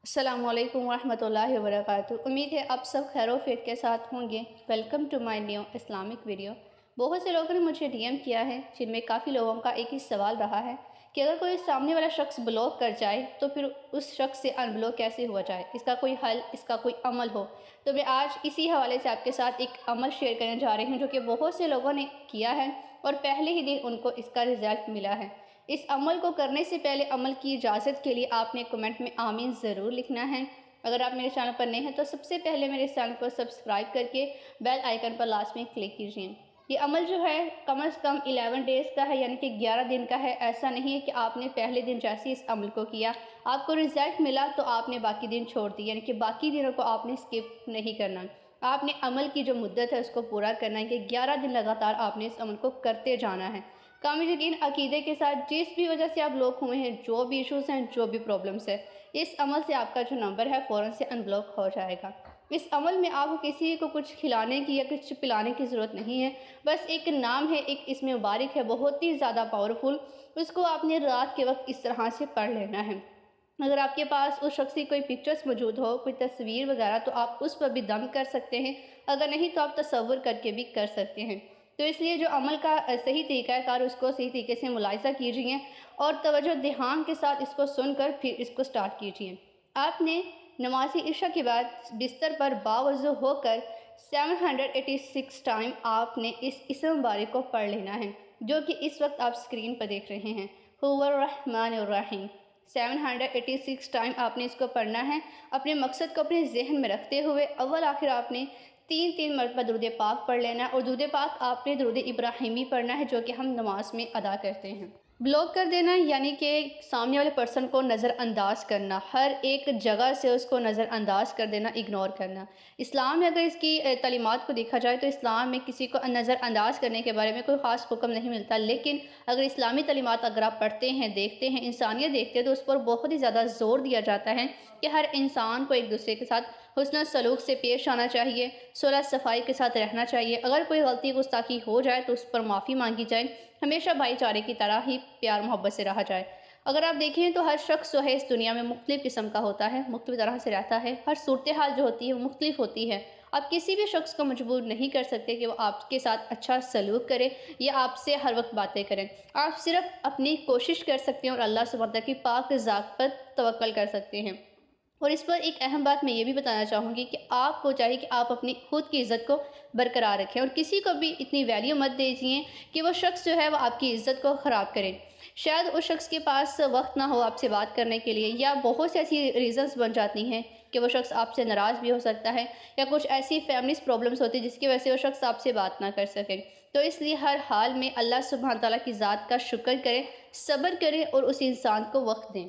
السلام علیکم ورحمۃ اللہ وبرکاتہ۔ امید ہے آپ سب خیر و عافیت کے ساتھ ہوں گے۔ Welcome to my new Islamic video. بہت سے لوگوں نے مجھے ڈی ایم کیا ہے، جن میں کافی لوگوں کا ایک ہی سوال رہا ہے کہ اگر کوئی سامنے والا شخص بلاک کر جائے تو پھر اس شخص سے ان بلاک کیسے ہوا جائے، اس کا کوئی حل، اس کا کوئی عمل ہو۔ تو میں آج اسی حوالے سے آپ کے ساتھ ایک عمل شیئر کرنے جا رہی ہوں جو کہ بہت سے لوگوں نے کیا ہے اور پہلے ہی دن ان کو اس کا رزلٹ ملا ہے۔ اس عمل کو کرنے سے پہلے عمل کی اجازت کے لیے آپ نے کمنٹ میں آمین ضرور لکھنا ہے۔ اگر آپ میرے چینل پر نئے ہیں تو سب سے پہلے میرے چینل کو سبسکرائب کر کے بیل آئیکن پر لازمی کلک کیجیے۔ یہ عمل جو ہے کم از کم 11 ڈیز کا ہے، یعنی کہ 11 دن کا ہے۔ ایسا نہیں ہے کہ آپ نے پہلے دن جیسے اس عمل کو کیا، آپ کو رزلٹ ملا تو آپ نے باقی دن چھوڑ دی، یعنی کہ باقی دنوں کو آپ نے اسکپ نہیں کرنا۔ آپ نے عمل کی جو مدت ہے اس کو پورا کرنا ہے کہ 11 دن لگاتار آپ نے اس عمل کو کرتے جانا ہے، کامل یقین عقیدے کے ساتھ۔ جس بھی وجہ سے آپ لوگ ہوئے ہیں، جو بھی ایشوز ہیں، جو بھی پرابلمس ہے، اس عمل سے آپ کا جو نمبر ہے فوراً سے ان بلاک ہو جائے گا۔ اس عمل میں آپ کو کسی کو کچھ کھلانے کی یا کچھ پلانے کی ضرورت نہیں ہے، بس ایک نام ہے، ایک اسم مبارک ہے، بہت ہی زیادہ پاورفل۔ اس کو آپ نے رات کے وقت اس طرح سے پڑھ لینا ہے۔ اگر آپ کے پاس اس شخص کی کوئی پکچرز موجود ہو، کوئی تصویر وغیرہ، تو آپ اس پر بھی دم کر سکتے ہیں، اگر نہیں تو آپ تصور کر کے بھی کر سکتے ہیں۔ تو اس لیے جو عمل کا صحیح طریقہ کار اس کو صحیح طریقے سے ملاحظہ کیجیے اور توجہ دھیان کے ساتھ اس کو سن کر پھر اس کو سٹارٹ کیجیے۔ آپ نے نماز عشاء کے بعد بستر پر باوضو ہو کر 786 ٹائم آپ نے اس اسم مبارک کو پڑھ لینا ہے، جو کہ اس وقت آپ اسکرین پر دیکھ رہے ہیں، هو الرحمن الرحیم۔ 786 ٹائم آپ نے اس کو پڑھنا ہے، اپنے مقصد کو اپنے ذہن میں رکھتے ہوئے۔ اول آخر آپ نے تین مرتبہ درود پاک پڑھ لینا ہے، اور درود پاک آپ نے درود ابراہیمی پڑھنا ہے جو کہ ہم نماز میں ادا کرتے ہیں۔ بلاک کر دینا یعنی کہ سامنے والے پرسن کو نظر انداز کرنا، ہر ایک جگہ سے اس کو نظر انداز کر دینا، اگنور کرنا۔ اسلام میں اگر اس کی تعلیمات کو دیکھا جائے تو اسلام میں کسی کو نظر انداز کرنے کے بارے میں کوئی خاص حکم نہیں ملتا، لیکن اگر اسلامی تعلیمات اگر آپ پڑھتے ہیں، دیکھتے ہیں، انسانیت دیکھتے ہیں، تو اس پر بہت ہی زیادہ زور دیا جاتا ہے کہ ہر انسان کو ایک دوسرے کے ساتھ حسن سلوک سے پیش آنا چاہیے، صلح صفائی کے ساتھ رہنا چاہیے۔ اگر کوئی غلطی گستاخی ہو جائے تو اس پر معافی مانگی جائے، ہمیشہ بھائی چارے کی طرح ہی پیار محبت سے رہا جائے۔ اگر آپ دیکھیں تو ہر شخص جو ہے اس دنیا میں مختلف قسم کا ہوتا ہے، مختلف طرح سے رہتا ہے، ہر صورتحال جو ہوتی ہے وہ مختلف ہوتی ہے۔ آپ کسی بھی شخص کو مجبور نہیں کر سکتے کہ وہ آپ کے ساتھ اچھا سلوک کرے یا آپ سے ہر وقت باتیں کریں۔ آپ صرف اپنی کوشش کر سکتے ہیں اور اللہ سبحانہ وتعالیٰ کی پاک ذات پر توکل کر سکتے ہیں۔ اور اس پر ایک اہم بات میں یہ بھی بتانا چاہوں گی کہ آپ کو چاہیے کہ آپ اپنی خود کی عزت کو برقرار رکھیں، اور کسی کو بھی اتنی ویلیو مت دیجیے کہ وہ شخص جو ہے وہ آپ کی عزت کو خراب کرے۔ شاید اس شخص کے پاس وقت نہ ہو آپ سے بات کرنے کے لیے، یا بہت سی ایسی ریزنز بن جاتی ہیں کہ وہ شخص آپ سے ناراض بھی ہو سکتا ہے، یا کچھ ایسی فیملیز پرابلمز ہوتی ہیں جس کی وجہ سے وہ شخص آپ سے بات نہ کر سکے۔ تو اس لیے ہر حال میں اللہ سبحانہ تعالیٰ کی ذات کا شکر کریں، صبر کریں اور اس انسان کو وقت دیں۔